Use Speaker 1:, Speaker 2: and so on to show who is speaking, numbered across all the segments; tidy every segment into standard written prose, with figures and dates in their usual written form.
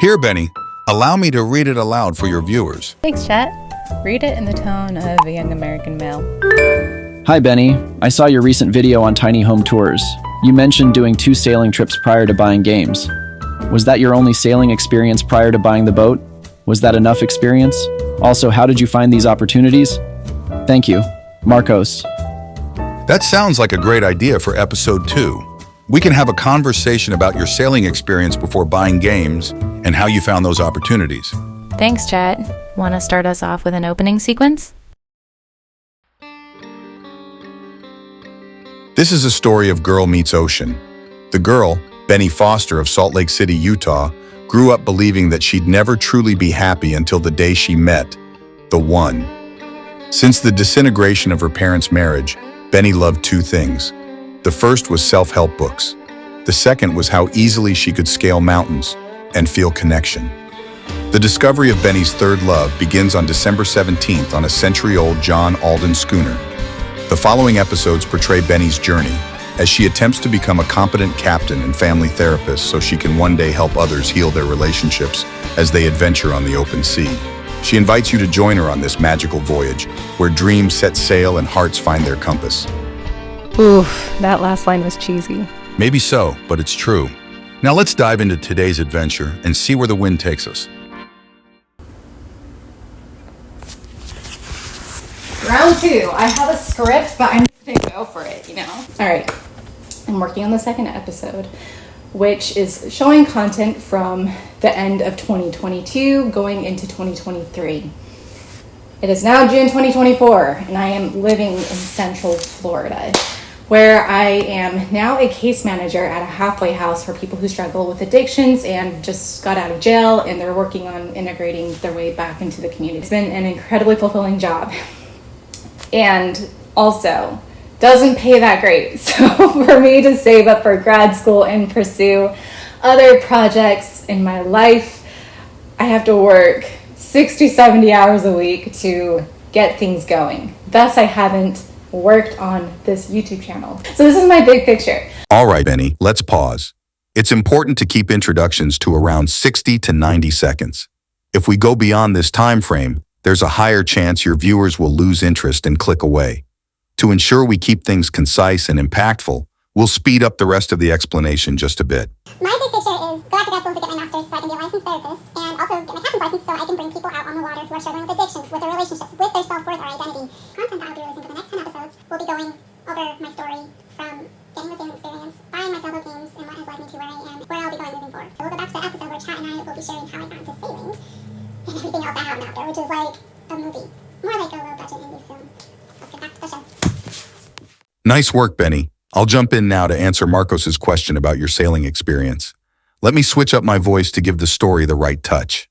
Speaker 1: Here, Benny, allow me to read it aloud for your viewers.
Speaker 2: Thanks, Chet. Read it in the tone of a young American male.
Speaker 3: Hi, Benny. I saw your recent video on tiny home tours. You mentioned doing 2 sailing trips prior to buying games. Was that your only sailing experience prior to buying the boat? Was that enough experience? Also, how did you find these opportunities? Thank you. Marcos.
Speaker 1: That sounds like a great idea for episode 2. We can have a conversation about your sailing experience before buying games and how you found those opportunities.
Speaker 2: Thanks, Chet. Want to start us off with an opening sequence?
Speaker 1: This is a story of girl meets ocean. The girl, Benny Foster of Salt Lake City, Utah, grew up believing that she'd never truly be happy until the day she met the one. Since the disintegration of her parents' marriage, Benny loved 2 things. The first was self-help books. The second was how easily she could scale mountains and feel connection. The discovery of Benny's third love begins on December 17th on a century-old John Alden schooner. The following episodes portray Benny's journey as she attempts to become a competent captain and family therapist so she can one day help others heal their relationships as they adventure on the open sea. She invites you to join her on this magical voyage where dreams set sail and hearts find their compass.
Speaker 2: Oof, that last line was cheesy.
Speaker 1: Maybe so, but it's true. Now let's dive into today's adventure and see where the wind takes us.
Speaker 2: Round 2. I have a script, but I'm just gonna go for it, All right. I'm working on the second episode, which is showing content from the end of 2022 going into 2023. It is now June 2024, and I am living in Central Florida, where I am now a case manager at a halfway house for people who struggle with addictions and just got out of jail, and they're working on integrating their way back into the community. It's been an incredibly fulfilling job, and also doesn't pay that great. So for me to save up for grad school and pursue other projects in my life, I have to work 60, 70 hours a week to get things going. Thus, I haven't worked on this YouTube channel. So this is my big picture.
Speaker 1: All right, Benny, let's pause. It's important to keep introductions to around 60 to 90 seconds. If we go beyond this time frame, there's a higher chance your viewers will lose interest and click away. To ensure we keep things concise and impactful, we'll speed up the rest of the explanation just a bit.
Speaker 4: My big picture is go after grad school to get my master's so I can be a licensed therapist, and also get my captain's license so I can bring people out on the water who are struggling with addictions, with their relationships, with their self-worth or identity. Content that I'll be releasing for the next 10 episodes will be going over my story from getting the sailing experience, buying my sailboat games, and what has led me to where I am, where I'll be going moving forward. So we'll go back to the episode where Chat and I will be sharing how I got into sailing and everything else that happened after, which is like a movie. More like a low-budget indie film. Let's get back to the show.
Speaker 1: Nice work, Benny. I'll jump in now to answer Marcos's question about your sailing experience. Let me switch up my voice to give the story the right touch.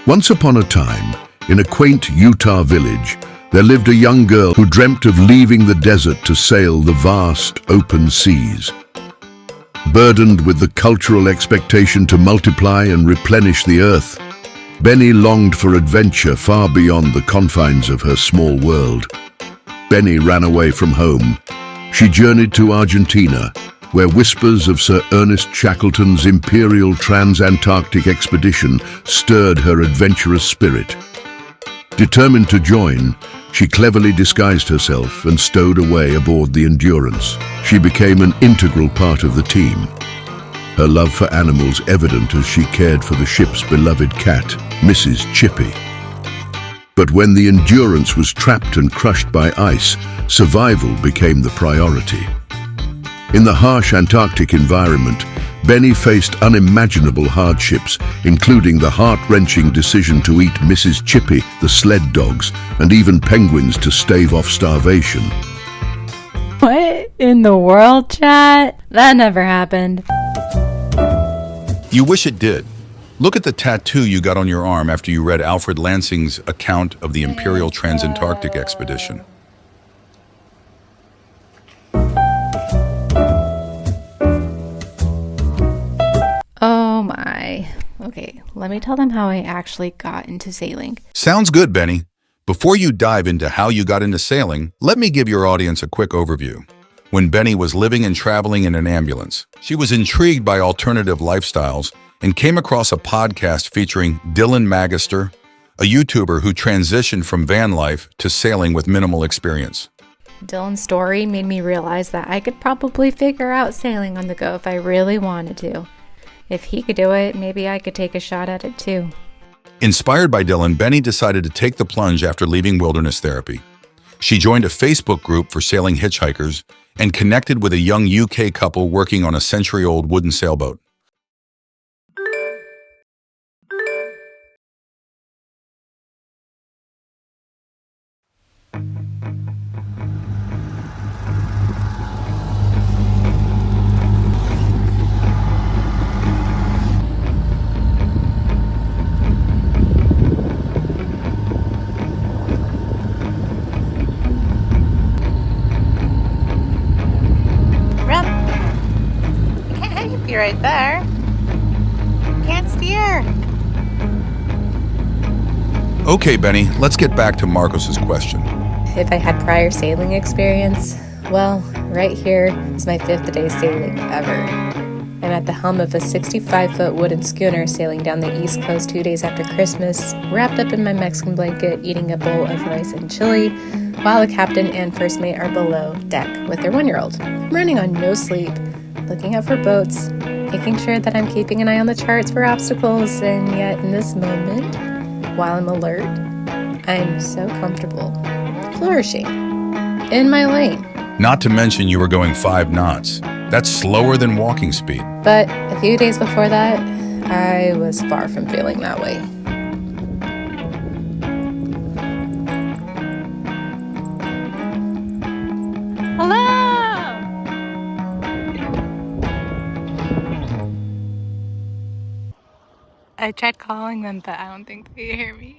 Speaker 5: Once upon a time, in a quaint Utah village, there lived a young girl who dreamt of leaving the desert to sail the vast, open seas. Burdened with the cultural expectation to multiply and replenish the earth, Benny longed for adventure far beyond the confines of her small world. Benny ran away from home. She journeyed to Argentina, where whispers of Sir Ernest Shackleton's Imperial Trans-Antarctic expedition stirred her adventurous spirit. Determined to join, she cleverly disguised herself and stowed away aboard the Endurance. She became an integral part of the team, her love for animals evident as she cared for the ship's beloved cat, Mrs. Chippy. But when the Endurance was trapped and crushed by ice, survival became the priority. In the harsh Antarctic environment, Benny faced unimaginable hardships, including the heart-wrenching decision to eat Mrs. Chippy, the sled dogs, and even penguins to stave off starvation.
Speaker 2: What in the world, Chat? That never happened.
Speaker 1: You wish it did. Look at the tattoo you got on your arm after you read Alfred Lansing's account of the Imperial Trans-Antarctic expedition.
Speaker 2: Oh my. Okay, let me tell them how I actually got into sailing.
Speaker 1: Sounds good, Benny. Before you dive into how you got into sailing, let me give your audience a quick overview. When Benny was living and traveling in an ambulance, she was intrigued by alternative lifestyles and came across a podcast featuring Dylan Magister, a YouTuber who transitioned from van life to sailing with minimal experience.
Speaker 2: Dylan's story made me realize that I could probably figure out sailing on the go if I really wanted to. If he could do it, maybe I could take a shot at it too.
Speaker 1: Inspired by Dylan, Benny decided to take the plunge after leaving wilderness therapy. She joined a Facebook group for sailing hitchhikers and connected with a young UK couple working on a century-old wooden sailboat.
Speaker 6: You're right there. Can't steer.
Speaker 1: Okay, Benny, let's get back to Marcos's question.
Speaker 2: If I had prior sailing experience, well, right here is my 5th day sailing ever. I'm at the helm of a 65-foot wooden schooner sailing down the East Coast 2 days after Christmas, wrapped up in my Mexican blanket, eating a bowl of rice and chili, while the captain and first mate are below deck with their 1-year-old. I'm running on no sleep, looking out for boats, making sure that I'm keeping an eye on the charts for obstacles, and yet in this moment, while I'm alert, I'm so comfortable, flourishing, in my lane.
Speaker 1: Not to mention you were going 5 knots. That's slower than walking speed.
Speaker 2: But a few days before that, I was far from feeling that way.
Speaker 6: Hello! I tried calling them, but I don't think they hear me.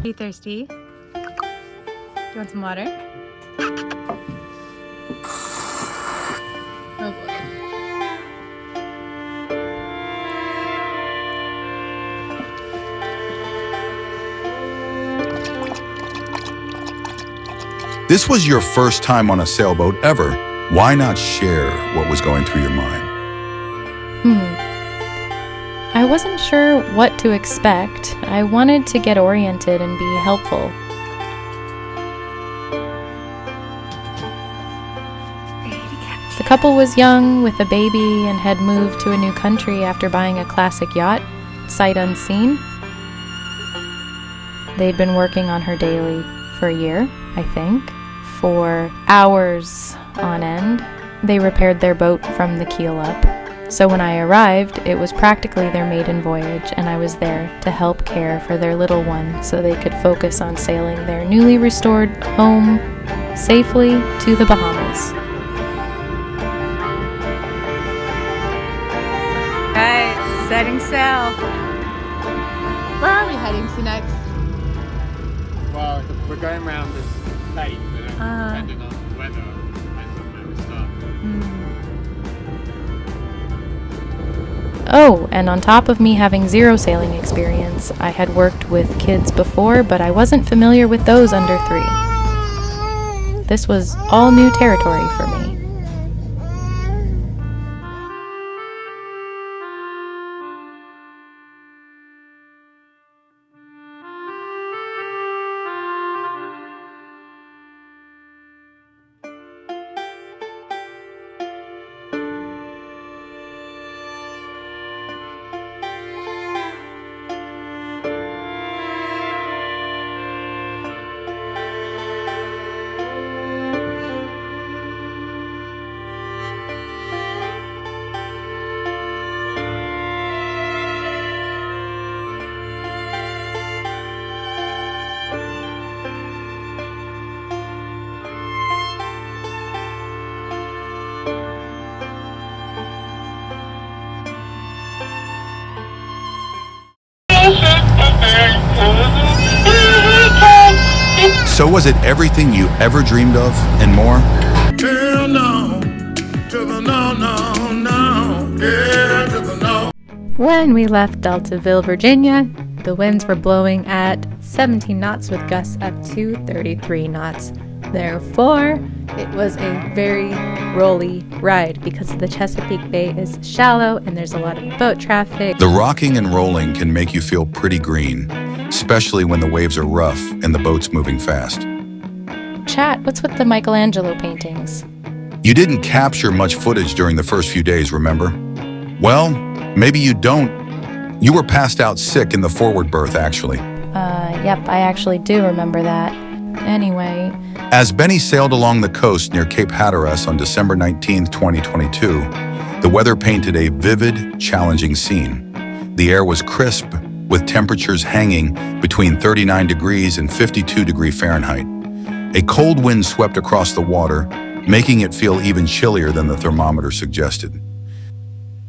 Speaker 6: Are you thirsty? Do you want some water? Oh boy.
Speaker 1: This was your first time on a sailboat ever. Why not share what was going through your mind?
Speaker 2: I wasn't sure what to expect. I wanted to get oriented and be helpful. The couple was young with a baby and had moved to a new country after buying a classic yacht, sight unseen. They'd been working on her daily for a year, I think, for hours on end. They repaired their boat from the keel up. So when I arrived, it was practically their maiden voyage, and I was there to help care for their little one so they could focus on sailing their newly restored home safely to the Bahamas.
Speaker 6: Alright, setting sail. Where are we heading to next?
Speaker 7: Well, we're going around this lake, but depending on the weather, depends on where we start.
Speaker 2: Oh, and on top of me having zero sailing experience, I had worked with kids before, but I wasn't familiar with those under 3. This was all new territory for me.
Speaker 1: So was it everything you ever dreamed of and more?
Speaker 6: When we left Deltaville, Virginia, the winds were blowing at 17 knots with gusts up to 33 knots. Therefore, it was a very rolly ride because the Chesapeake Bay is shallow and there's a lot of boat traffic.
Speaker 1: The rocking and rolling can make you feel pretty green, especially when the waves are rough and the boat's moving fast.
Speaker 2: Chat, what's with the Michelangelo paintings?
Speaker 1: You didn't capture much footage during the first few days, remember? Well, maybe you don't. You were passed out sick in the forward berth, actually.
Speaker 2: Yep, I actually do remember that. Anyway,
Speaker 1: As Benny sailed along the coast near Cape Hatteras on December 19, 2022, the weather painted a vivid, challenging scene. The air was crisp, with temperatures hanging between 39 degrees and 52 degrees Fahrenheit. A cold wind swept across the water, making it feel even chillier than the thermometer suggested.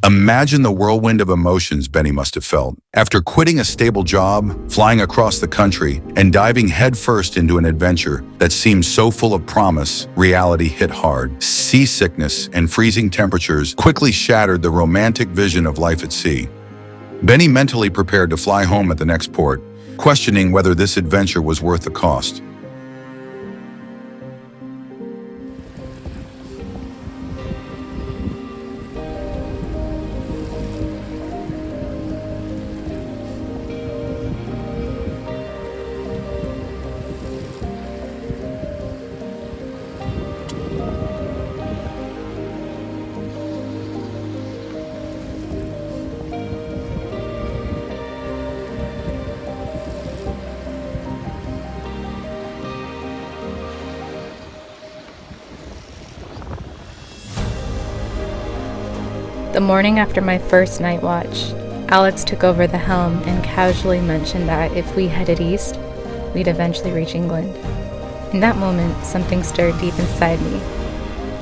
Speaker 1: Imagine the whirlwind of emotions Benny must have felt. After quitting a stable job, flying across the country, and diving headfirst into an adventure that seemed so full of promise, reality hit hard. Seasickness and freezing temperatures quickly shattered the romantic vision of life at sea. Benny mentally prepared to fly home at the next port, questioning whether this adventure was worth the cost.
Speaker 2: the morning after my first night watch, Alex took over the helm and casually mentioned that if we headed east, we'd eventually reach England. In that moment, something stirred deep inside me,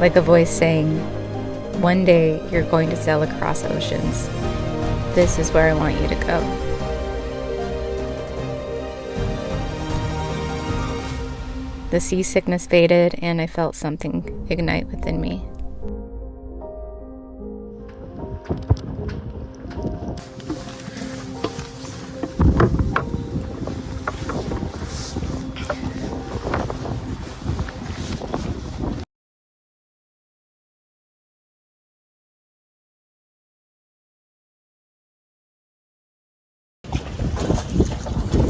Speaker 2: like a voice saying, "One day you're going to sail across oceans. This is where I want you to go." The seasickness faded and I felt something ignite within me.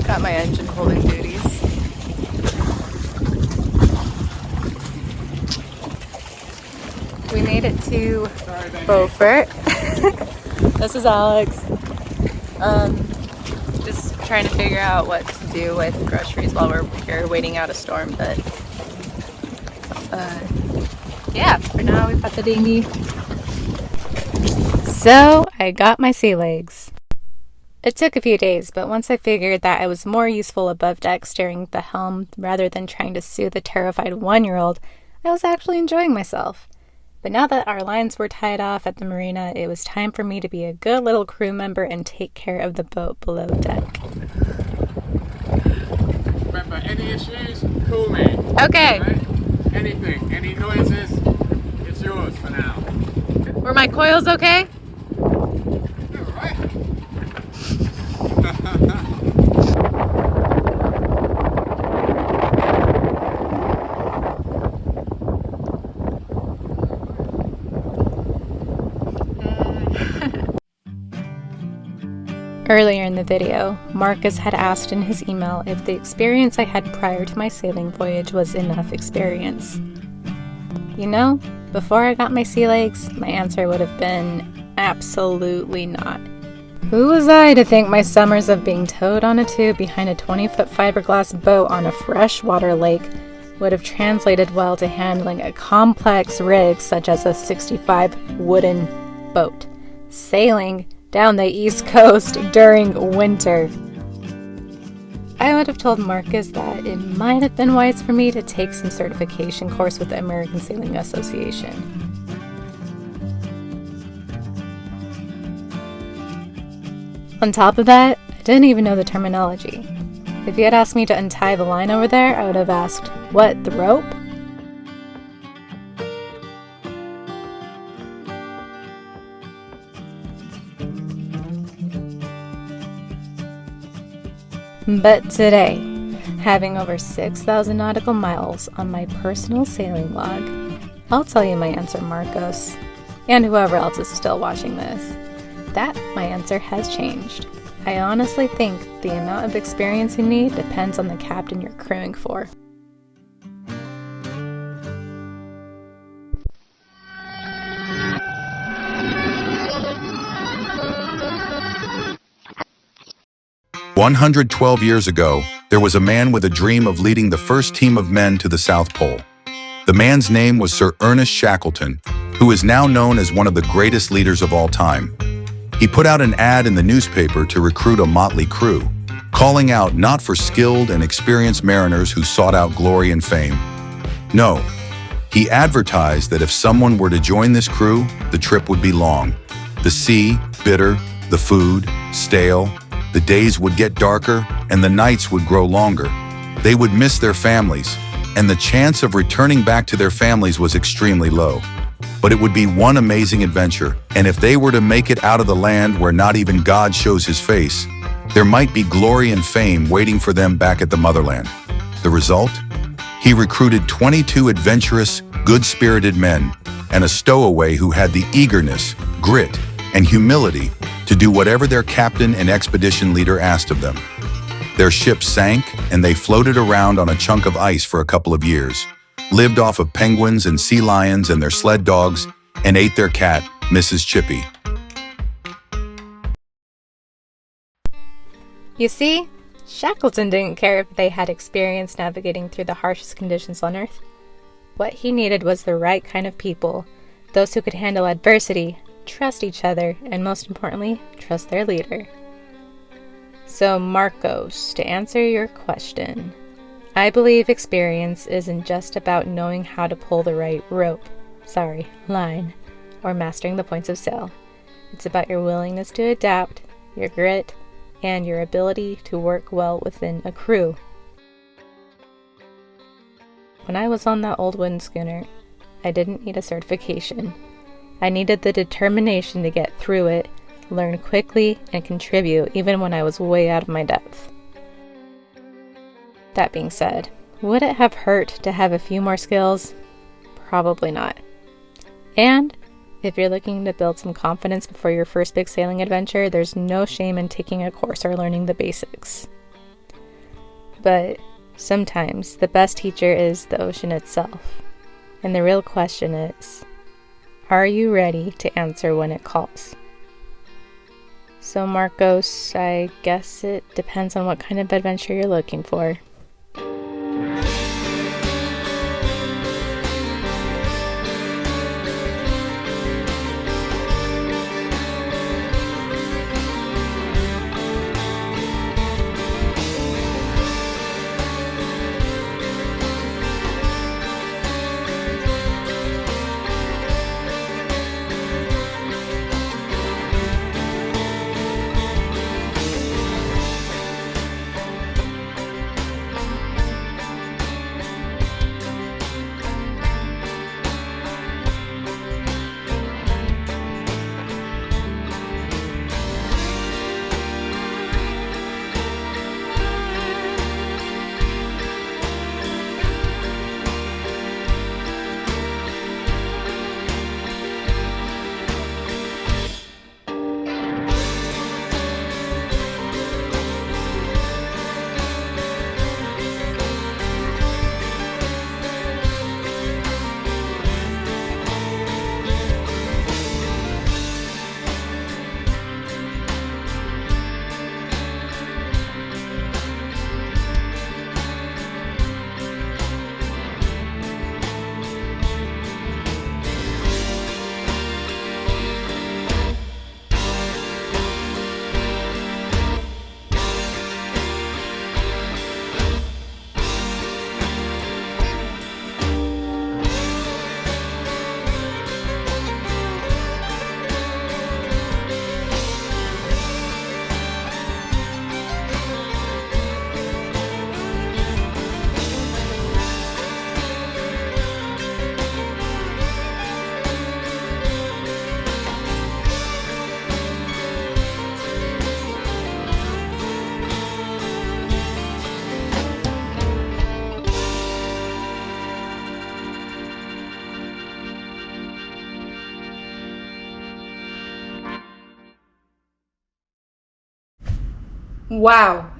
Speaker 2: Got my engine holding duties. We made it to Beaufort. This is Alex. Just trying to figure out what to do with groceries while we're here waiting out a storm, but yeah, for now we've got the dinghy. So I got my sea legs. It took a few days, but once I figured that I was more useful above deck steering the helm rather than trying to soothe a terrified 1-year-old, I was actually enjoying myself. But now that our lines were tied off at the marina, it was time for me to be a good little crew member and take care of the boat below deck.
Speaker 7: Remember, any issues, call me.
Speaker 2: Okay.
Speaker 7: Right? Anything, any noises, it's yours for now.
Speaker 2: Were my coils okay?
Speaker 7: You're alright.
Speaker 2: Earlier in the video, Marcus had asked in his email if the experience I had prior to my sailing voyage was enough experience. You know, before I got my sea legs, my answer would have been absolutely not. Who was I to think my summers of being towed on a tube behind a 20-foot fiberglass boat on a freshwater lake would have translated well to handling a complex rig such as a 65 wooden boat, sailing down the East Coast during winter. I would have told Marcus that it might have been wise for me to take some certification course with the American Sailing Association. On top of that, I didn't even know the terminology. If you had asked me to untie the line over there, I would have asked, "What, the rope?"
Speaker 6: But today, having over 6,000 nautical miles on my personal sailing log, I'll tell you my answer, Marcos, and whoever else is still watching this, that my answer has changed. I honestly think the amount of experience you need depends on the captain you're crewing for.
Speaker 1: "112 years ago, there was a man with a dream of leading the first team of men to the South Pole. The man's name was Sir Ernest Shackleton, who is now known as one of the greatest leaders of all time. He put out an ad in the newspaper to recruit a motley crew, calling out not for skilled and experienced mariners who sought out glory and fame. No, he advertised that if someone were to join this crew, the trip would be long. The sea, bitter, the food, stale, the days would get darker and the nights would grow longer. They would miss their families, and the chance of returning back to their families was extremely low. But it would be one amazing adventure, and if they were to make it out of the land where not even God shows his face, there might be glory and fame waiting for them back at the motherland. The result? He recruited 22 adventurous, good-spirited men, and a stowaway who had the eagerness, grit, and humility to do whatever their captain and expedition leader asked of them. Their ship sank, and they floated around on a chunk of ice for a couple of years, lived off of penguins and sea lions and their sled dogs, and ate their cat, Mrs. Chippy.
Speaker 6: You see, Shackleton didn't care if they had experience navigating through the harshest conditions on Earth. What he needed was the right kind of people, those who could handle adversity, trust each other, and most importantly, trust their leader. So Marcos, to answer your question, I believe experience isn't just about knowing how to pull the right line, or mastering the points of sail. It's about your willingness to adapt, your grit, and your ability to work well within a crew. When I was on that old wooden schooner, I didn't need a certification. I needed the determination to get through it, learn quickly, and contribute even when I was way out of my depth. That being said, would it have hurt to have a few more skills? Probably not. And if you're looking to build some confidence before your first big sailing adventure, there's no shame in taking a course or learning the basics. But sometimes the best teacher is the ocean itself. And the real question is, are you ready to answer when it calls? So Marcos, I guess it depends on what kind of adventure you're looking for.
Speaker 2: Wow.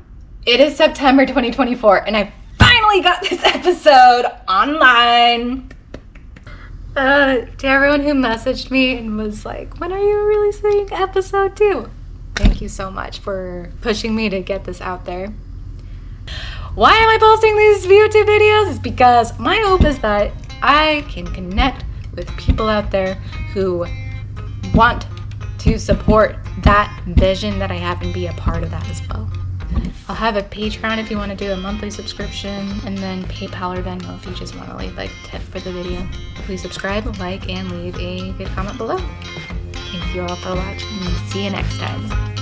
Speaker 2: It is September 2024 and I finally got this episode online. To everyone who messaged me and was like, when are you releasing episode 2? Thank you so much for pushing me to get this out there. Why am I posting these YouTube videos? It's because my hope is that I can connect with people out there who want to support that vision that I have and be a part of that as well. I'll have a Patreon if you want to do a monthly subscription, and then PayPal or Venmo if you just want to leave like a tip for the video. Please subscribe, like, and leave a good comment below. Thank you all for watching, and see you next time.